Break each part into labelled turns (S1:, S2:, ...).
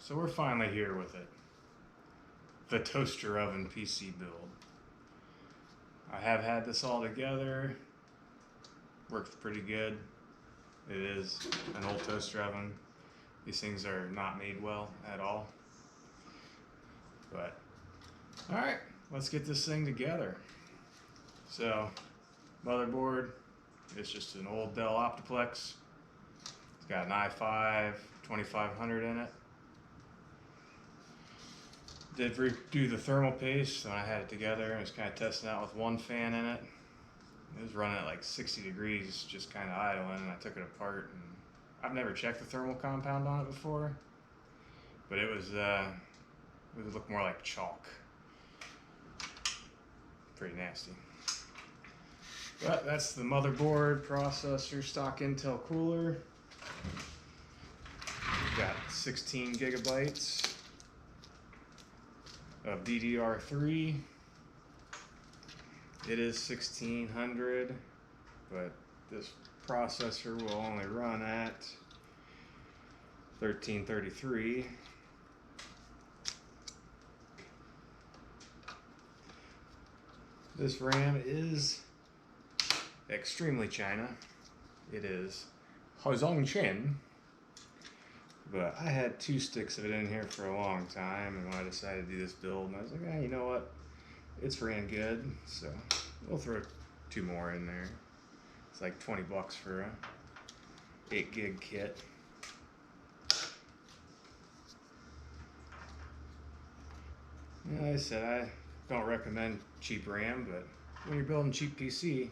S1: So we're finally here with it. The toaster oven PC build. I have had this all together. Works pretty good. It is an old toaster oven. These things are not made well at all. But, alright, let's get this thing together. So, motherboard, it's just an old Dell optiplex. It's got an i5 2500 in it. Did redo the thermal paste when I had it together. I was kind of testing out with one fan in it. It was running at like 60 degrees, just kind of idling, and I took it apart. And I've never checked the thermal compound on it before, but it would look more like chalk. Pretty nasty. But that's the motherboard, processor, stock Intel cooler. We've got 16 gigabytes of DDR3. It is 1600, but this processor will only run at 1333. This RAM is extremely China. It is Hozongchen. But I had 2 sticks of it in here for a long time, and when I decided to do this build, I was like, you know what? It's ran good, so we'll throw 2 more in there. It's like 20 bucks for a 8 gig kit. Like I said, I don't recommend cheap RAM, but when you're building cheap PC,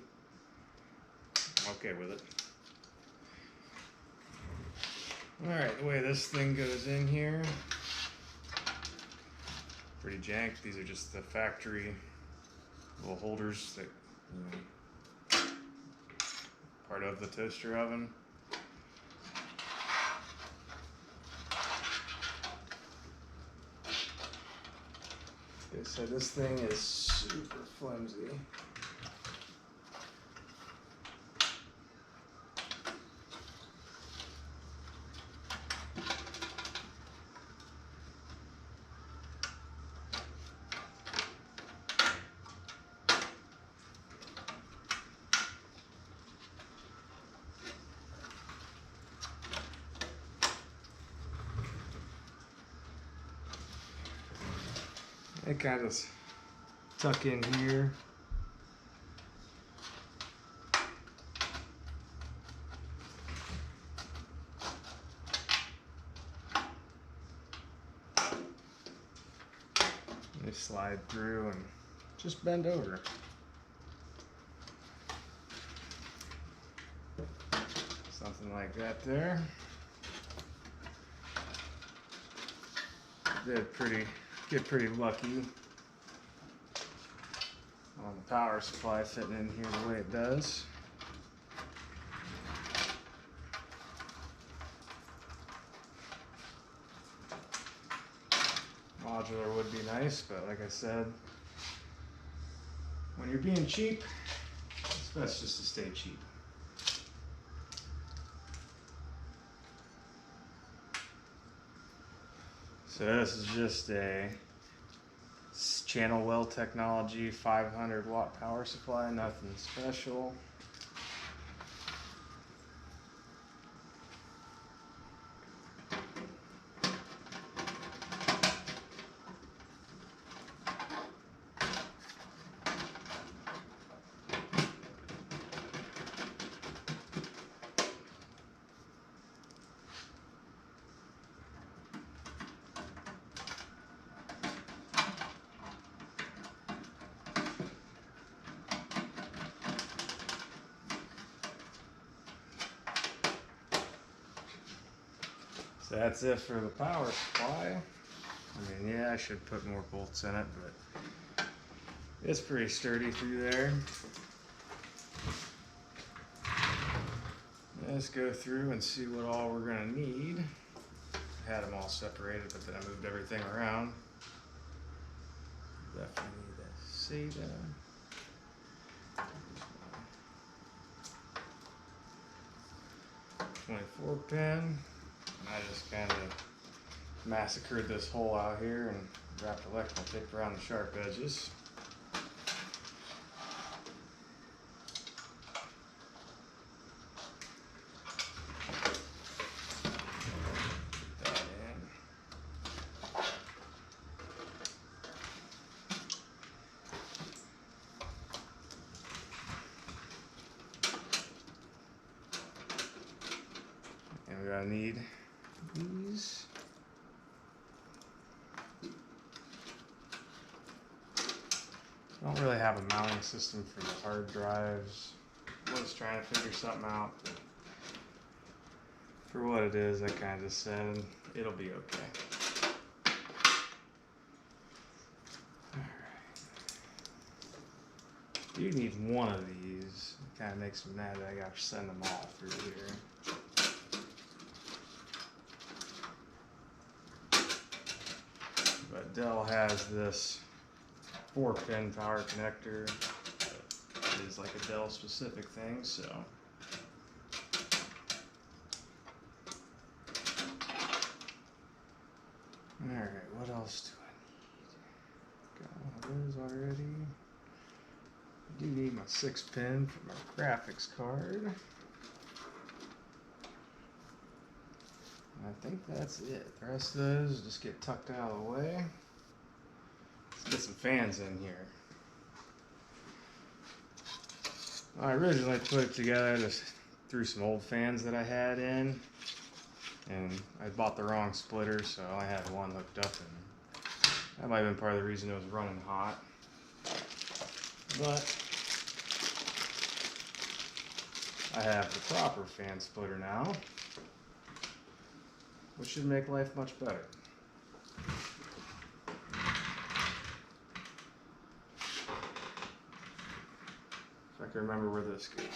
S1: I'm okay with it. Alright, the way this thing goes in here, pretty jank. These are just the factory little holders that, part of the toaster oven. Okay, so this thing is super flimsy. They kind of tuck in here. They slide through and just bend over. Something like that there. Get pretty lucky on the power supply fitting in here the way it does. Modular would be nice, but like I said, when you're being cheap, it's best just to stay cheap. So this is just a channel well technology 500 watt power supply, nothing special. So that's it for the power supply. I mean, yeah, I should put more bolts in it, but it's pretty sturdy through there. Let's go through and see what all we're gonna need. I had them all separated, but then I moved everything around. Definitely need a SATA. 24 pin. And I just kind of massacred this hole out here and wrapped electrical tape around the sharp edges. Put that in. And we're gonna need these. I don't really have a mounting system for the hard drives. I was trying to figure something out, but for what it is, I kind of just said it'll be okay. Alright. You need one of these. It kind of makes me mad that I gotta send them all through here. But Dell has this 4-pin power connector. It is like a Dell specific thing, so. Alright, what else do I need? Got one of those already. I do need my 6-pin for my graphics card. I think that's it. The rest of those just get tucked out of the way. Let's get some fans in here. I originally put it together, just threw some old fans that I had in, and I bought the wrong splitter, so I only had one hooked up, and that might have been part of the reason it was running hot. But I have the proper fan splitter now, which should make life much better. If I can remember where this goes.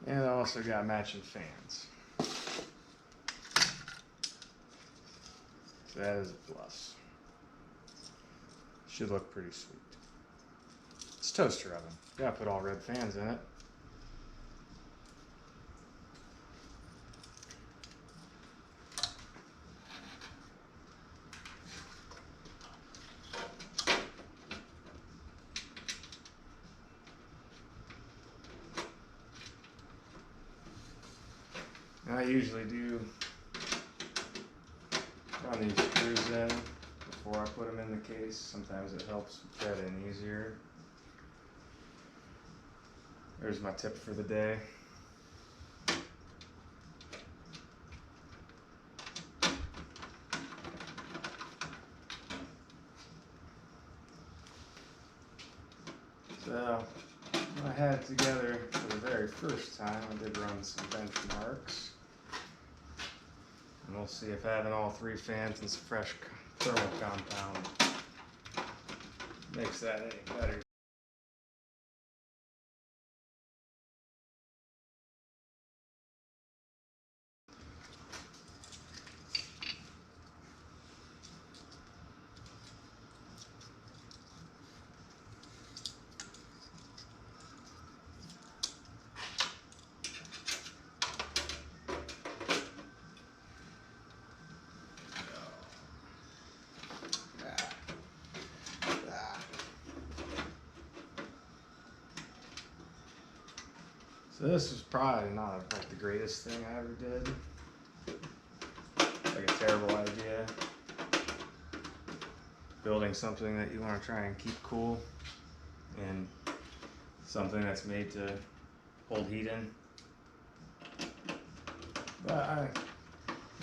S1: And I also got matching fans. So that is a plus. Should look pretty sweet. It's a toaster oven. Gotta put all red fans in it. I usually do run these screws in before I put them in the case. Sometimes it helps thread in easier. There's my tip for the day. So when I had it together for the very first time, I did run some benchmarks. And we'll see if having all 3 fans and some fresh thermal compound makes that any better. So this was probably not like the greatest thing I ever did. Like a terrible idea. Building something that you want to try and keep cool, and something that's made to hold heat in. But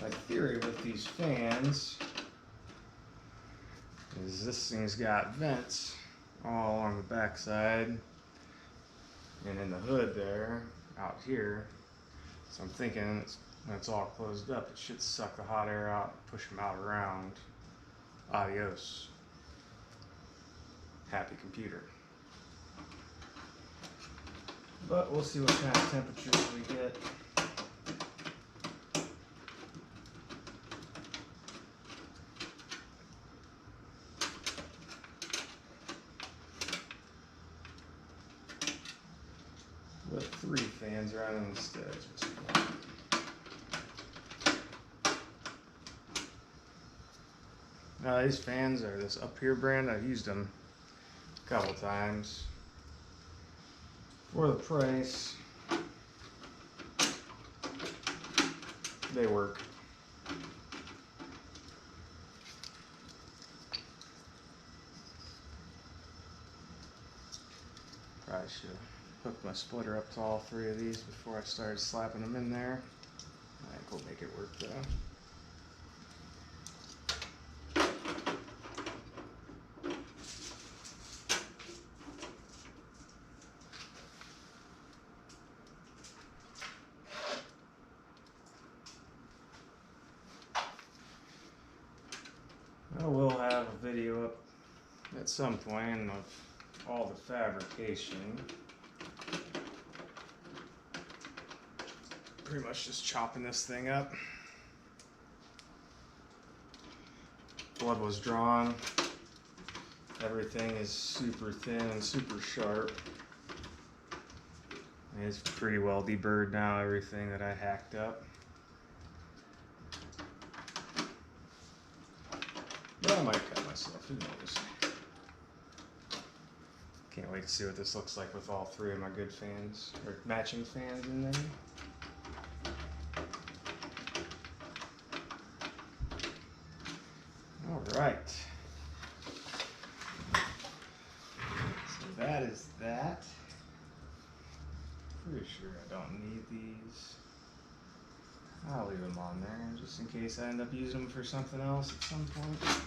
S1: my theory with these fans is this thing's got vents all along the backside. And in the hood there, out here, so I'm thinking when it's all closed up, it should suck the hot air out and push them out around. Adios. Happy computer. But we'll see what kind of temperatures we get. fans running instead. These fans are this upHere brand. I've used them a couple times. For the price, they work. Probably should have hooked my splitter up to all three of these before I started slapping them in there. I think we'll make it work though. I will have a video up at some point of all the fabrication. Pretty much just chopping this thing up. Blood was drawn. Everything is super thin and super sharp. And it's pretty well deburred now, everything that I hacked up. But I might cut myself, who knows. Can't wait to see what this looks like with all three of my good fans, or matching fans in there. Alright. So that is that. Pretty sure I don't need these. I'll leave them on there just in case I end up using them for something else at some point.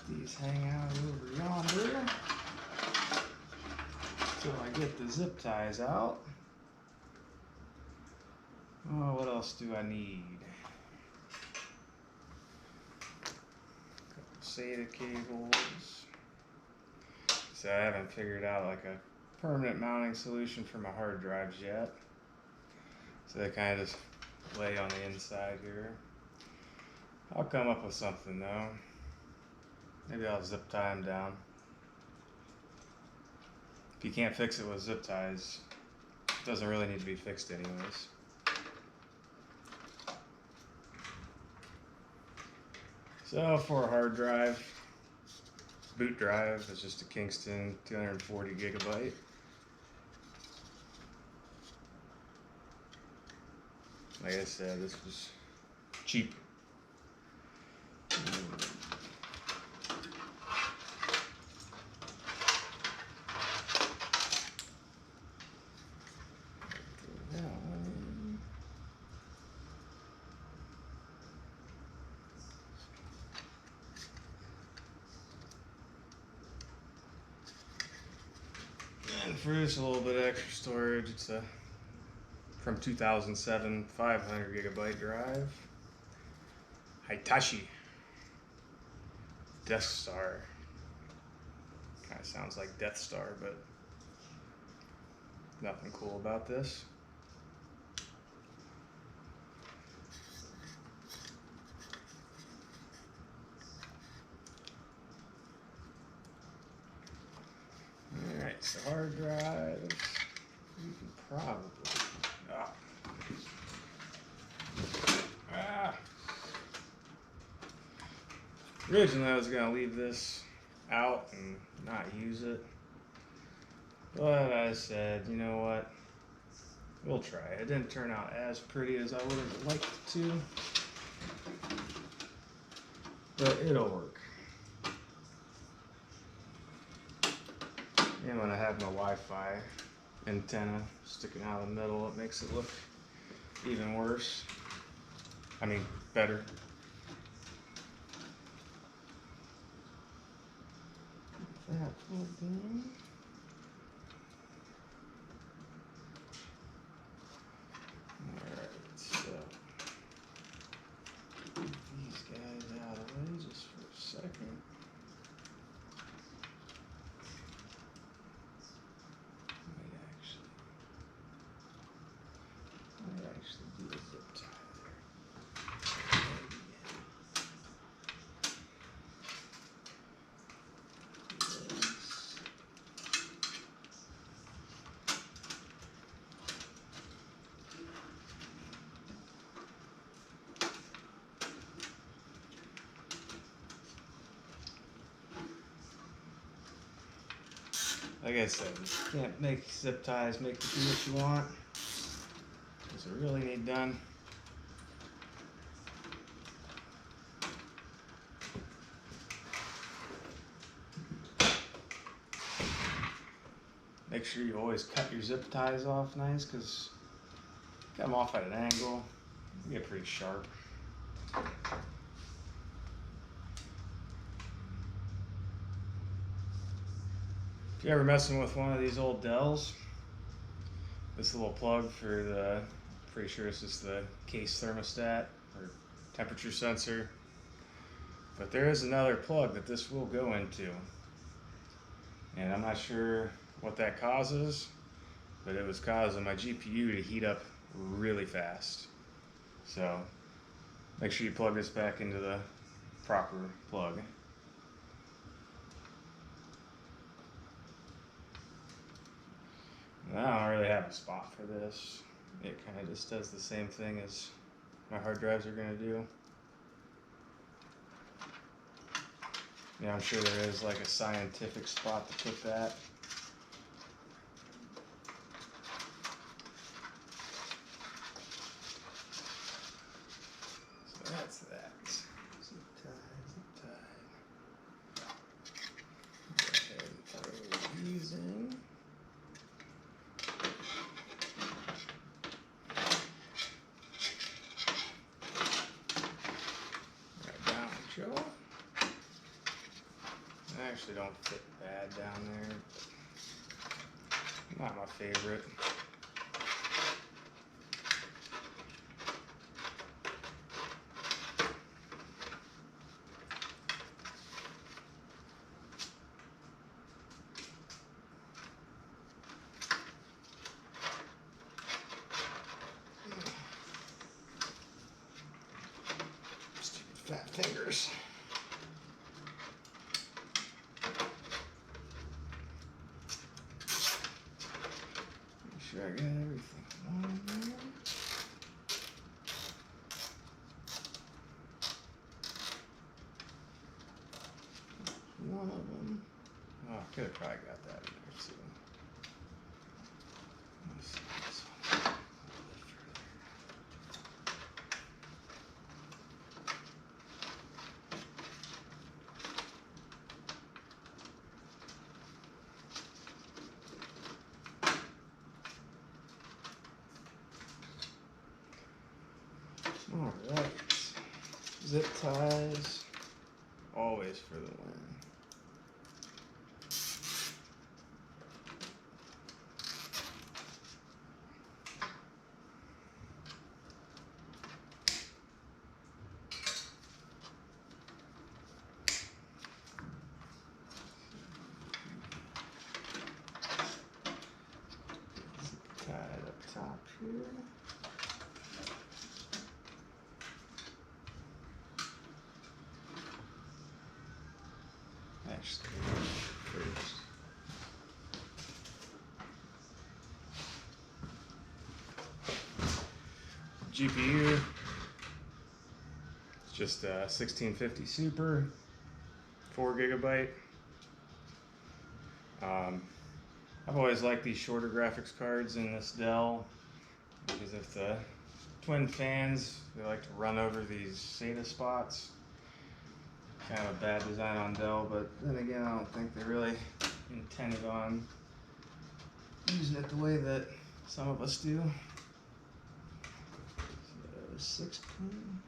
S1: These hang out over yonder until I get the zip ties out. Oh, what else do I need? A couple SATA cables. So I haven't figured out like a permanent mounting solution for my hard drives yet. So they kind of just lay on the inside here. I'll come up with something though. Maybe I'll zip tie them down. If you can't fix it with zip ties, it doesn't really need to be fixed anyways. So for a hard drive, boot drive, it's just a Kingston 240 gigabyte. Like I said, this was cheap. And for just a little bit of extra storage, it's a from 2007 500 gigabyte drive. Hitachi Death Star. Kind of sounds like Death Star, but nothing cool about this. Alright, so hard drives, you can probably, Originally I was going to leave this out and not use it, but I said, you know what, we'll try it. It didn't turn out as pretty as I would have liked it to, but it'll work. And when I have my Wi-Fi antenna sticking out of the middle, it makes it look even worse. I mean, better. That plugged in. Alright, so get these guys out of the way just for a second. like I said, you can't make zip ties make you do what you want. Does it really need done? Make sure you always cut your zip ties off nice, because cut them off at an angle, they get pretty sharp. If you're ever messing with one of these old Dells, this little plug for the, pretty sure it's just the case thermostat or temperature sensor. But there is another plug that this will go into. And I'm not sure what that causes, but it was causing my GPU to heat up really fast. So make sure you plug this back into the proper plug. I don't really have a spot for this. It kind of just does the same thing as my hard drives are going to do. Yeah, I'm sure there is like a scientific spot to put that. So that's that. Zip tie, zip tie. Go ahead and throw these in. Right down, Joe. They actually don't fit bad down there. Not my favorite. Stupid fat fingers. Sure I got everything on there. One of them. Oh, I could have probably got that in there too. Let's see this one a little bit further. Alright, zip ties, always for the win. Zip tie up top here. Actually, first. GPU. It's just a 1650 Super, 4 GB. I've always liked these shorter graphics cards in this Dell because if the twin fans, they like to run over these SATA spots. Kind of a bad design on Dell, but then again, I don't think they really intended on using it the way that some of us do. So 6 pin.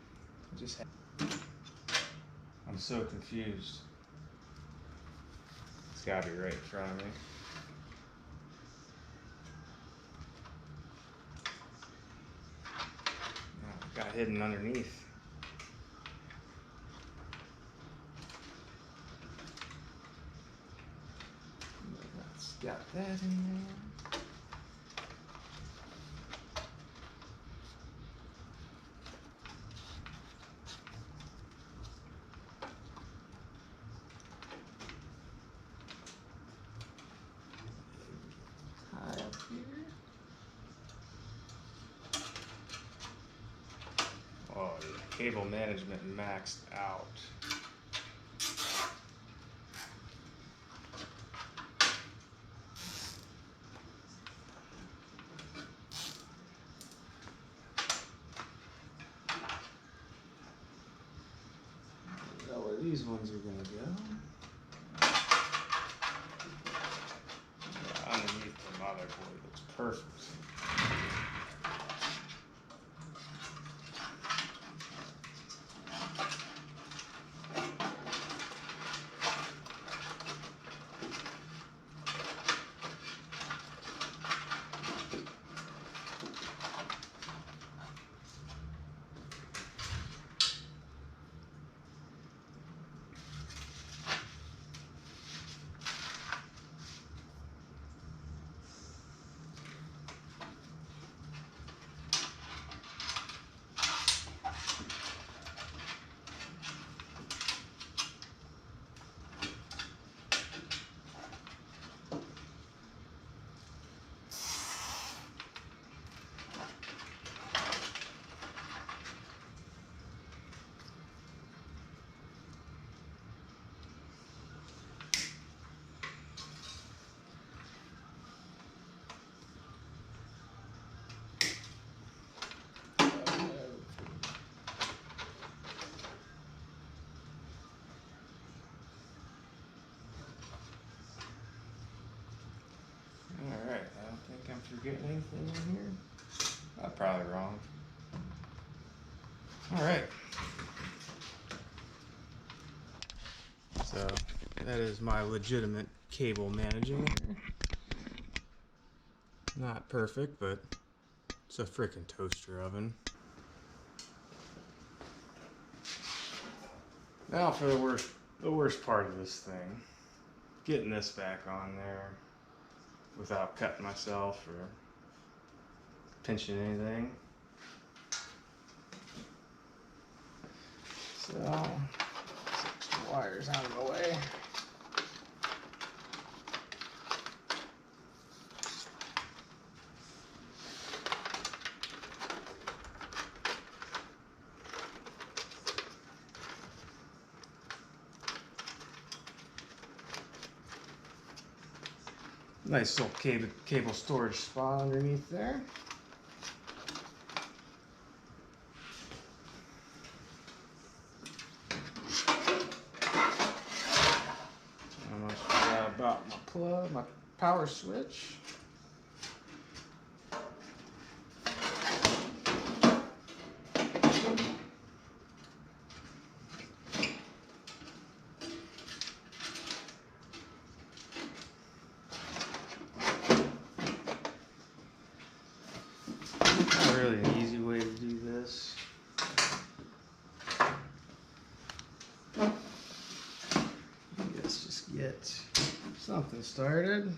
S1: I'm so confused. It's gotta be right in front of me. Oh, got hidden underneath. Got that in there. High up here. Oh, the cable management maxed out. these ones are gonna go. Underneath the motherboard, looks perfect. Alright, I don't think I'm forgetting anything in here. I'm probably wrong. Alright. So, that is my legitimate cable managing. Not perfect, but it's a freaking toaster oven. Now for the worst part of this thing. Getting this back on there without cutting myself or pinching anything. So, take some wires out of the way. Nice little cable storage spot underneath there. Almost forgot about my plug, my power switch. Not really an easy way to do this. Let's just get something started.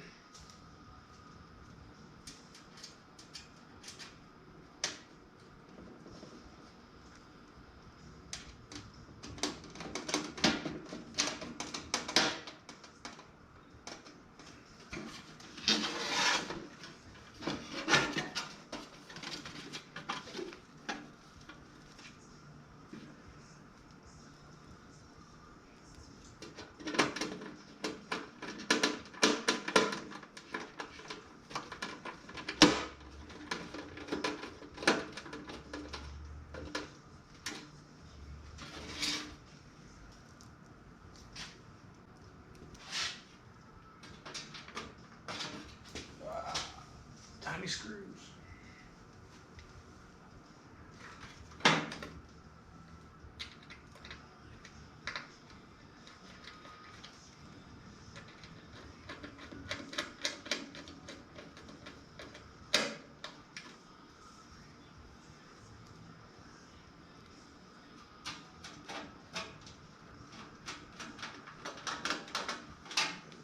S1: Tiny screws.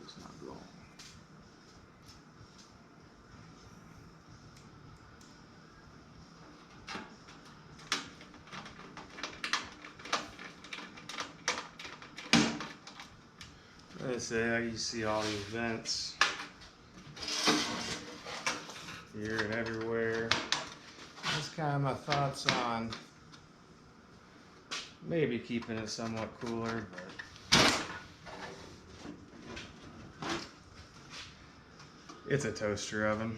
S1: It's not going. Let's say you see all these vents here and everywhere. That's kind of my thoughts on maybe keeping it somewhat cooler, but it's a toaster oven.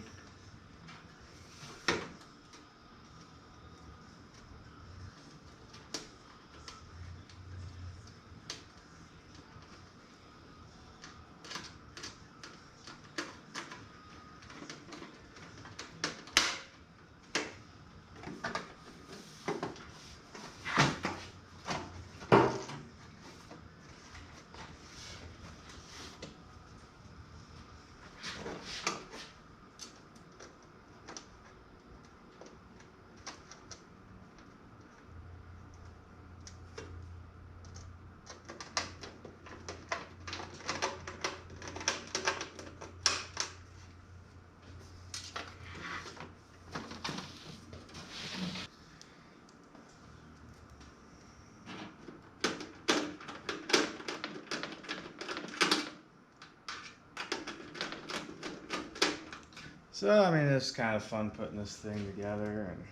S1: So, I mean, it's kind of fun putting this thing together, and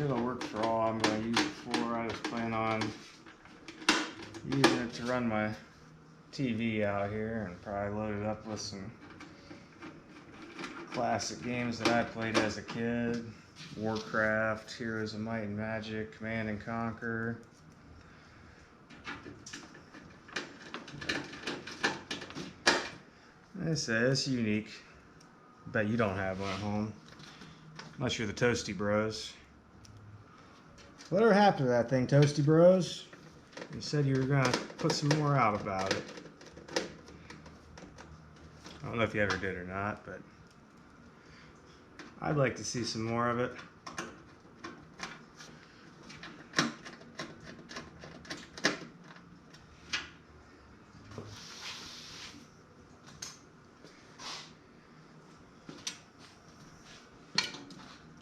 S1: it'll work for all I'm going to use it for. I just plan on using it to run my TV out here and probably load it up with some classic games that I played as a kid. Warcraft, Heroes of Might and Magic, Command and Conquer. Like I said, it's unique. Bet you don't have one at home. Unless you're the Toasty Bros. Whatever happened to that thing, Toasty Bros? You said you were gonna put some more out about it. I don't know if you ever did or not, but I'd like to see some more of it.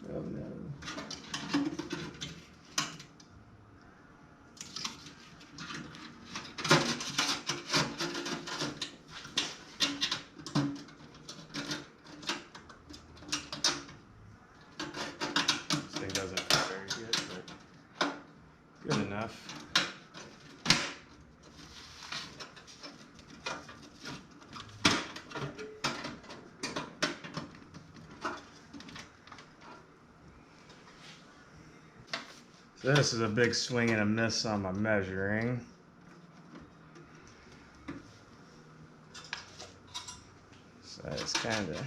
S1: Oh no. This thing doesn't feel very good, but good enough. So this is a big swing and a miss on my measuring. So it's kind of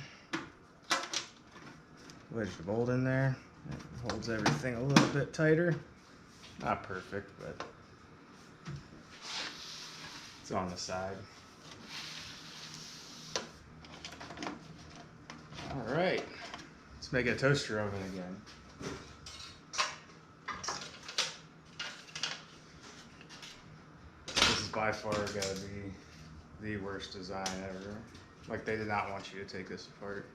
S1: wedged the bolt in there. It holds everything a little bit tighter. Not perfect, but it's on the side. All right, let's make a toaster oven again. This is by far gotta be the worst design ever. Like, they did not want you to take this apart.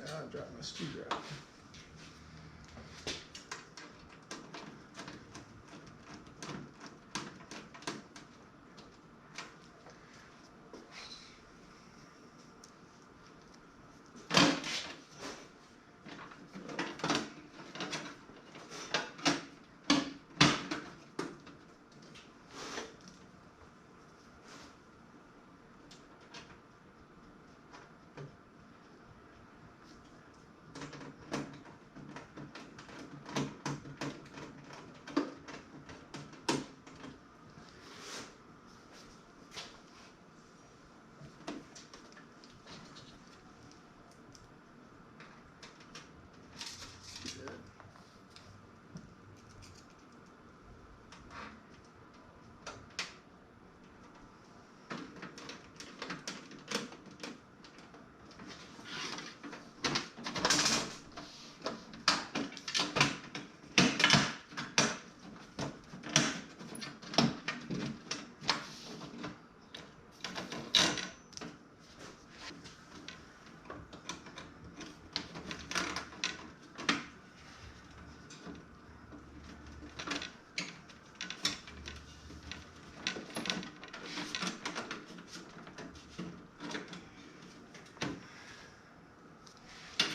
S1: I dropped my screwdriver.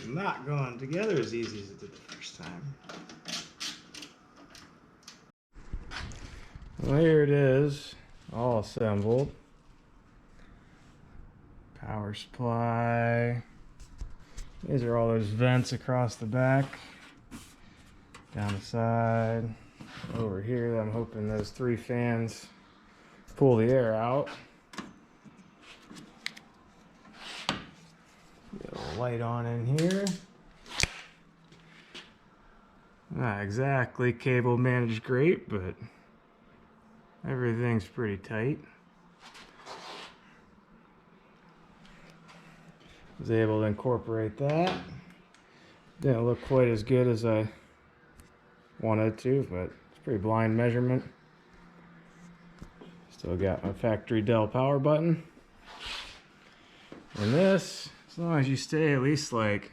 S1: Not going together as easy as it did the first time. Well, here it is, all assembled. Power supply. These are all those vents across the back, down the side, over here. I'm hoping those 3 fans pull the air out. Get a little light on in here. Not exactly cable managed great, but everything's pretty tight. Was able to incorporate that. Didn't look quite as good as I wanted to, but it's pretty blind measurement. Still got my factory Dell power button. And this, as long as you stay at least like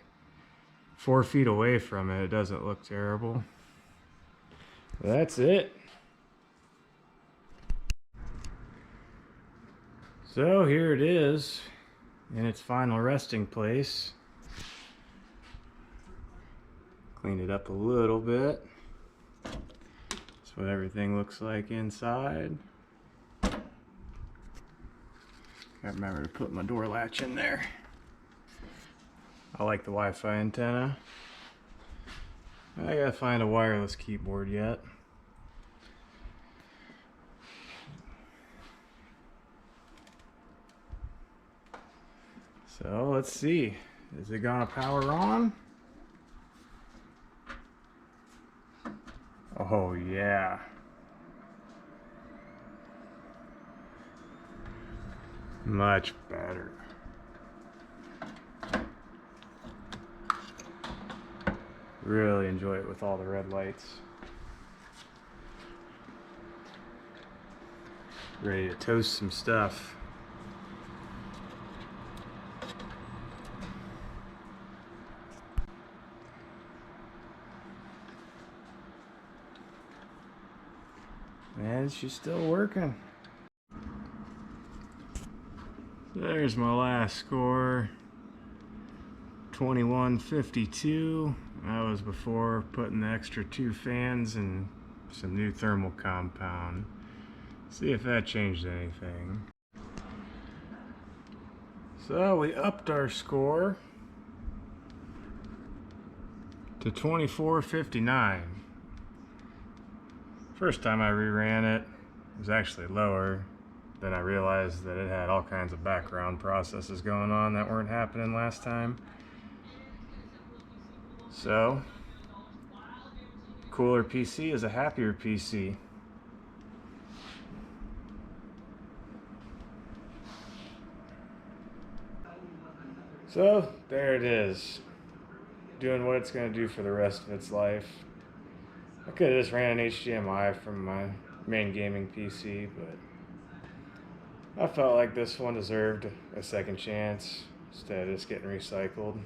S1: 4 feet away from it, it doesn't look terrible. That's it. So here it is in its final resting place. Cleaned it up a little bit. That's what everything looks like inside. Gotta remember to put my door latch in there. I like the Wi-Fi antenna. I gotta find a wireless keyboard yet. So let's see, is it gonna power on? Oh yeah. Much better. Really enjoy it with all the red lights. Ready to toast some stuff. And she's still working. There's my last score. 2152. That was before putting the extra 2 fans and some new thermal compound. See if that changed anything. So we upped our score to 2459. First time I reran it, it was actually lower. Then I realized that it had all kinds of background processes going on that weren't happening last time. So, cooler PC is a happier PC. So, there it is. Doing what it's going to do for the rest of its life. I could have just ran an HDMI from my main gaming PC, but I felt like this one deserved a second chance instead of just getting recycled.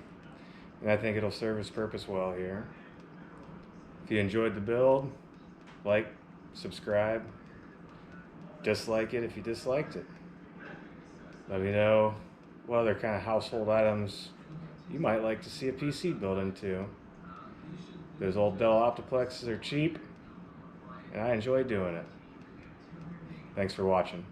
S1: And I think it'll serve its purpose well here. If you enjoyed the build, like, subscribe, dislike it if you disliked it. Let me know what other kind of household items you might like to see a PC built into. Those old Dell optiplexes are cheap, and I enjoy doing it. Thanks for watching.